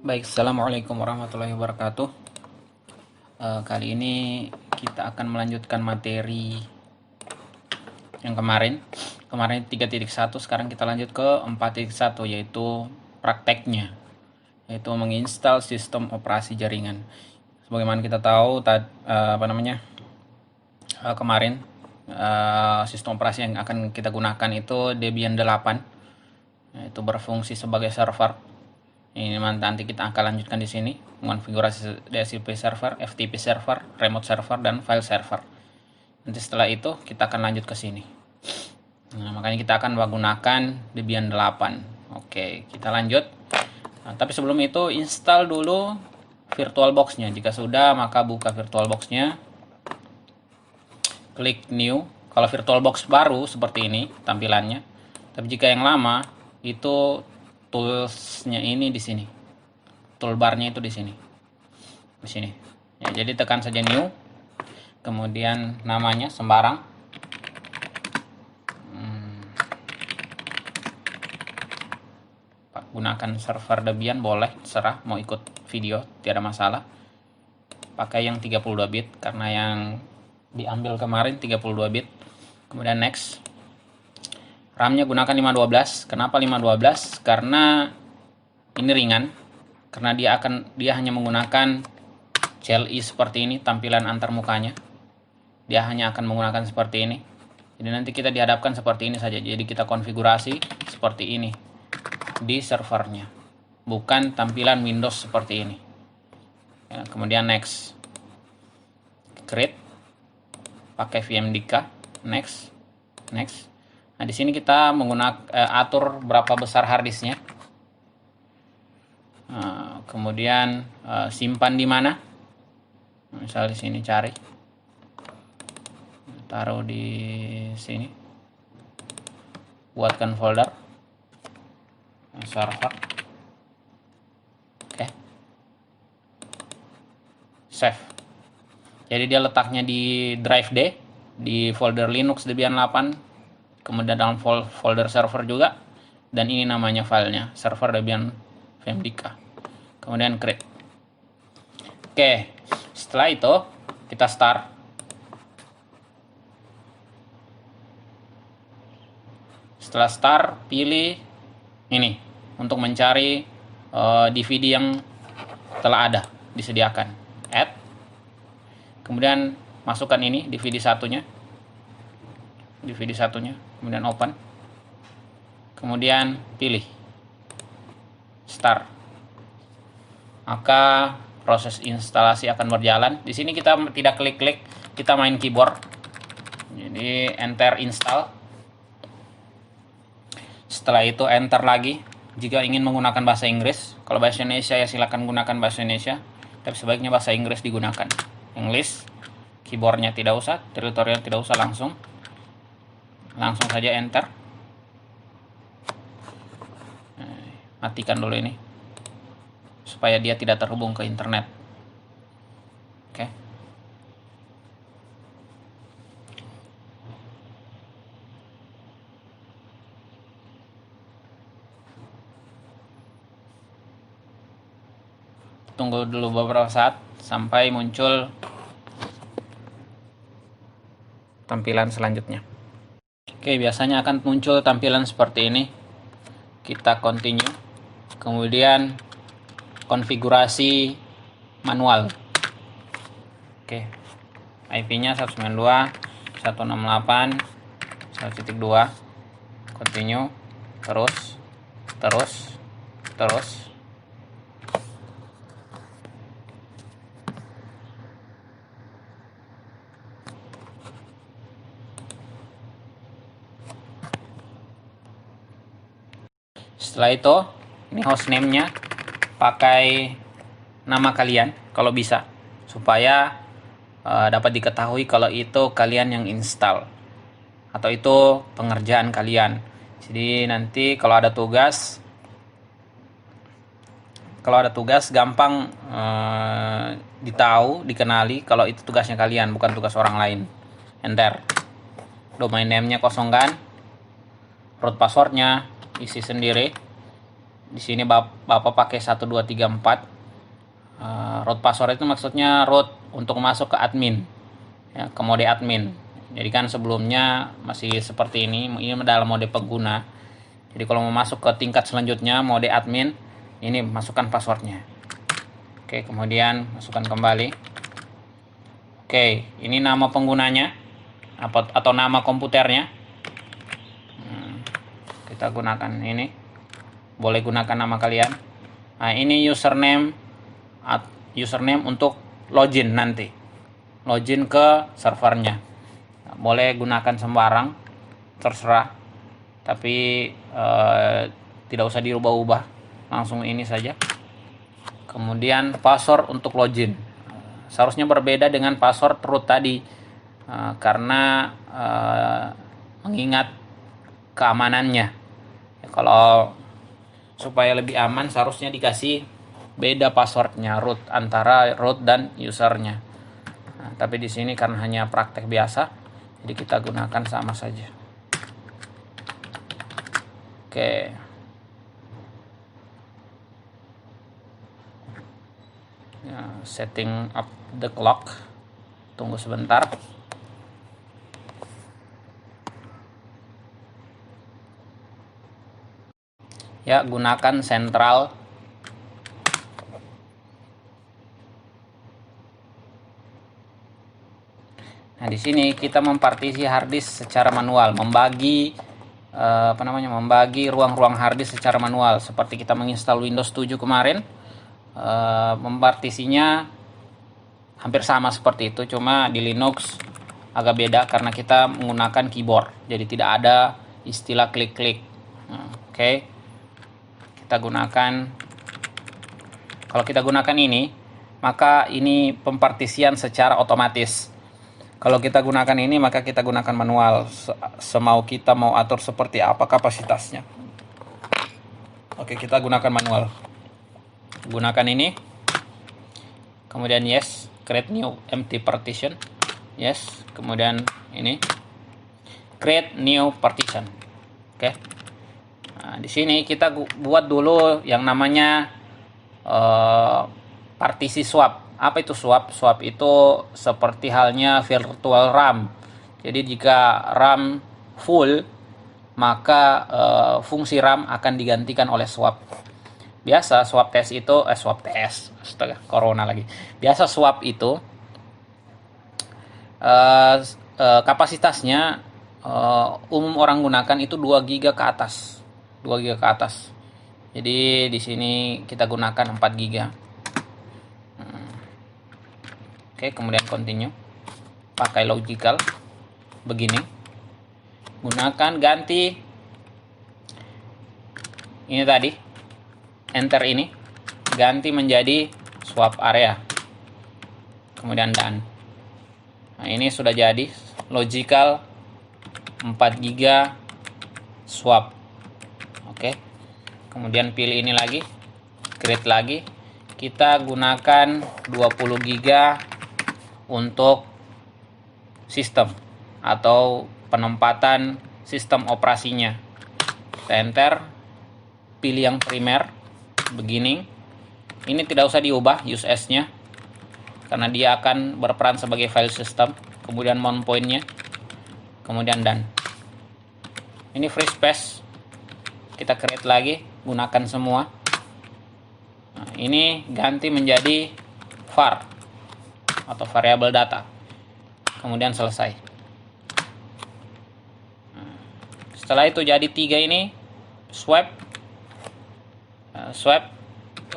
Baik, assalamualaikum warahmatullahi wabarakatuh. Kali ini kita akan melanjutkan materi yang kemarin. Kemarin 3.1, sekarang kita lanjut ke 4.1, yaitu prakteknya, yaitu menginstal sistem operasi jaringan. Sebagaimana kita tahu, kemarin sistem operasi yang akan kita gunakan itu Debian 8, yaitu berfungsi sebagai server. Ini nanti kita akan lanjutkan di sini, mengonfigurasi DHCP server, FTP server, remote server, dan file server. Nanti setelah itu kita akan lanjut ke sini. Nah, makanya kita akan menggunakan Debian 8. Oke, kita lanjut. Nah, tapi sebelum itu install dulu VirtualBox-nya. Jika sudah, maka buka VirtualBox-nya. Klik New. Kalau VirtualBox baru seperti ini tampilannya. Tapi jika yang lama itu toolsnya ini di sini, toolbarnya itu di sini, ya. Jadi tekan saja new, kemudian namanya sembarang, gunakan server Debian, boleh, terserah, mau ikut video tiada masalah. Pakai yang 32 bit karena yang diambil kemarin 32 bit. Kemudian next. RAM-nya gunakan 512. Kenapa 512? Karena ini ringan. Karena dia hanya menggunakan CLI seperti ini, tampilan antarmukanya. Dia hanya akan menggunakan seperti ini. Jadi nanti kita dihadapkan seperti ini saja. Jadi kita konfigurasi seperti ini di servernya, bukan tampilan Windows seperti ini. Ya, kemudian next. Create. Pakai VMDK. Next. Nah, di sini kita menggunakan atur berapa besar harddisknya. Kemudian simpan di mana. Misal di sini cari, taruh di sini, buatkan folder server. Oke. Save. Jadi dia letaknya di drive D, di folder Linux Debian 8. Kemudian dalam folder server juga, dan ini namanya filenya server Debian VMDK. Kemudian create. Oke, setelah itu kita start. Setelah start, pilih ini untuk mencari DVD yang telah ada disediakan, add. Kemudian masukkan ini DVD satunya, kemudian open, kemudian pilih start. Maka proses instalasi akan berjalan. Di sini kita tidak klik-klik, kita main keyboard. Jadi enter install. Setelah itu enter lagi jika ingin menggunakan bahasa Inggris. Kalau bahasa Indonesia ya silakan gunakan bahasa Indonesia, tapi sebaiknya bahasa Inggris digunakan. English, keyboardnya tidak usah, teritorial tidak usah, langsung saja enter. Matikan dulu ini supaya dia tidak terhubung ke internet. Oke. Tunggu dulu beberapa saat sampai muncul tampilan selanjutnya. Oke, biasanya akan muncul tampilan seperti ini. Kita continue. Kemudian konfigurasi manual. Oke. IP-nya 192.168.1.2. Continue. Terus. Setelah itu, ini hostname-nya pakai nama kalian kalau bisa, supaya dapat diketahui kalau itu kalian yang install atau itu pengerjaan kalian. Jadi nanti kalau ada tugas gampang dikenali kalau itu tugasnya kalian, bukan tugas orang lain. Enter. Domain name-nya kosongkan, root password-nya isi sendiri, Di sini Bapak pakai 1234. Root password itu maksudnya root untuk masuk ke admin, ya, ke mode admin. Jadi kan sebelumnya masih seperti ini dalam mode pengguna. Jadi kalau mau masuk ke tingkat selanjutnya mode admin, ini masukkan passwordnya. Oke, kemudian masukkan kembali. Oke, ini nama penggunanya atau nama komputernya. Kita gunakan ini. Boleh gunakan nama kalian. Nah, ini username untuk login nanti. Login ke servernya. Boleh gunakan sembarang, terserah. Tapi tidak usah dirubah-ubah. Langsung ini saja. Kemudian password untuk login. Seharusnya berbeda dengan password root tadi. Karena mengingat keamanannya. Kalau supaya lebih aman seharusnya dikasih beda passwordnya root antara root dan usernya. Nah, tapi di sini karena hanya praktek biasa, jadi kita gunakan sama saja. Oke. Ya, setting up the clock. Tunggu sebentar. Ya, gunakan sentral. Nah, di sini kita mempartisi harddisk secara manual, membagi ruang-ruang harddisk secara manual. Seperti kita menginstal Windows 7 kemarin, mempartisinya hampir sama seperti itu, cuma di Linux agak beda karena kita menggunakan keyboard, jadi tidak ada istilah klik-klik. Oke. Kalau kita gunakan ini, maka ini pempartisian secara otomatis. Kalau kita gunakan ini, maka kita gunakan manual. Semau kita mau atur seperti apa kapasitasnya. Oke, kita gunakan manual. Gunakan ini. Kemudian yes, create new empty partition. Yes, kemudian ini create new partition. Oke. Nah, di sini kita buat dulu yang namanya partisi swap. Apa itu swap? Swap itu seperti halnya virtual RAM. Jadi jika RAM full, maka fungsi RAM akan digantikan oleh swap. Biasa swap test itu astaga, corona lagi. Biasa swap itu kapasitasnya umum orang gunakan itu 2 GB ke atas. 2 GB ke atas. Jadi di sini kita gunakan 4 GB. Oke, kemudian continue. Pakai logical begini. Gunakan ganti ini tadi. Enter ini ganti menjadi swap area. Kemudian done. Nah, ini sudah jadi logical 4 GB swap. Oke. Kemudian pilih ini lagi, create lagi. Kita gunakan 20 GB untuk sistem atau penempatan sistem operasinya. Kita enter, pilih yang primer, beginning. Ini tidak usah diubah use as-nya karena dia akan berperan sebagai file system. Kemudian mount point-nya, kemudian done. Ini free space, kita create lagi, gunakan semua. Nah, ini ganti menjadi var atau variable data, kemudian selesai. Nah, setelah itu jadi 3 ini swap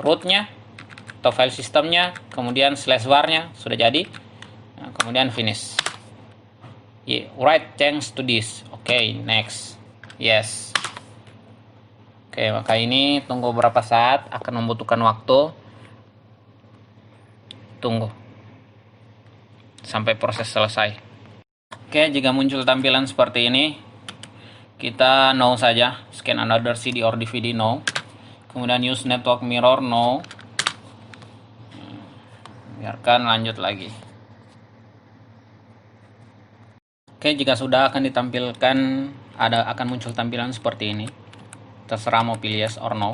rootnya atau file sistemnya, kemudian /var-nya sudah jadi. Nah, kemudian finish. Right, thanks to this. Oke, next. Yes. Oke, maka ini tunggu beberapa saat, akan membutuhkan waktu. Tunggu sampai proses selesai. Oke, jika muncul tampilan seperti ini, kita no saja. Scan another CD or DVD, no. Kemudian use network mirror, no. Biarkan lanjut lagi. Oke, jika sudah akan ditampilkan, akan muncul tampilan seperti ini. Terserah mau pilih yes or no.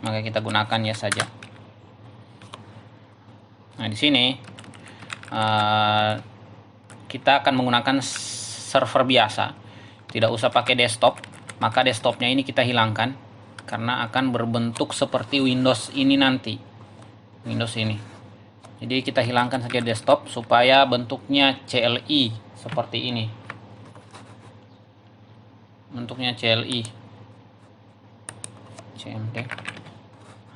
maka kita gunakan ya saja. Nah, di sini kita akan menggunakan server biasa, tidak usah pakai desktop. Maka desktopnya ini kita hilangkan karena akan berbentuk seperti Windows ini nanti, Windows ini. Jadi kita hilangkan saja desktop supaya bentuknya CLI seperti ini. Bentuknya CLI, CMD.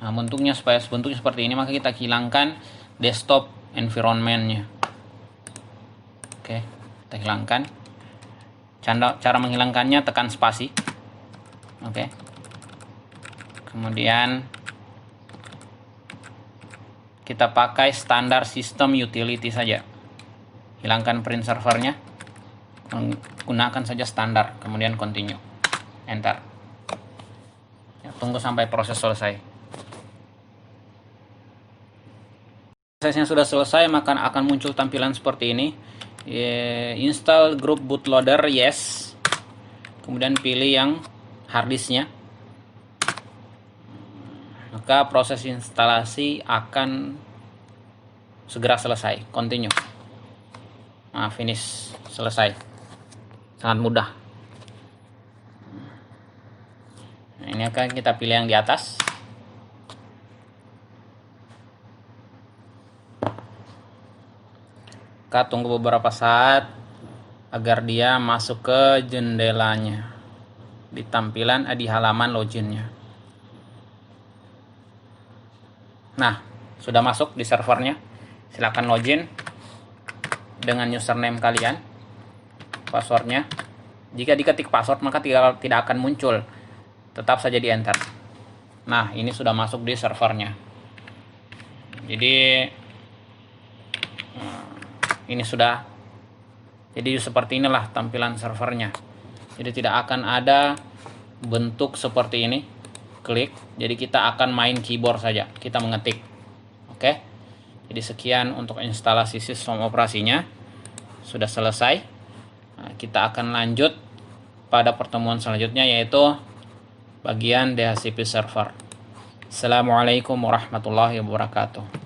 Nah, bentuknya seperti ini, maka kita hilangkan desktop environment-nya. Oke, kita hilangkan. Cara menghilangkannya tekan spasi. Oke. Kemudian kita pakai standar system utility saja. Hilangkan print servernya. Gunakan saja standar, kemudian continue. Enter. Ya, tunggu sampai proses selesai. Prosesnya sudah selesai, maka akan muncul tampilan seperti ini. Install group bootloader, yes. Kemudian pilih yang harddisknya. Maka proses instalasi akan segera selesai. Continue. Nah, finish, selesai. Sangat mudah. Nah, ini akan kita pilih yang di atas. Kita tunggu beberapa saat agar dia masuk ke jendelanya di tampilan di halaman loginnya. Nah, sudah masuk di servernya. Silakan login dengan username kalian, passwordnya. Jika diketik password maka tidak akan muncul, tetap saja di enter. Nah, ini sudah masuk di servernya. Jadi ini sudah, jadi seperti inilah tampilan servernya. Jadi tidak akan ada bentuk seperti ini, klik. Jadi kita akan main keyboard saja, kita mengetik. Oke. Jadi sekian untuk instalasi sistem operasinya, sudah selesai. Nah, kita akan lanjut pada pertemuan selanjutnya, yaitu bagian DHCP server. Assalamualaikum warahmatullahi wabarakatuh.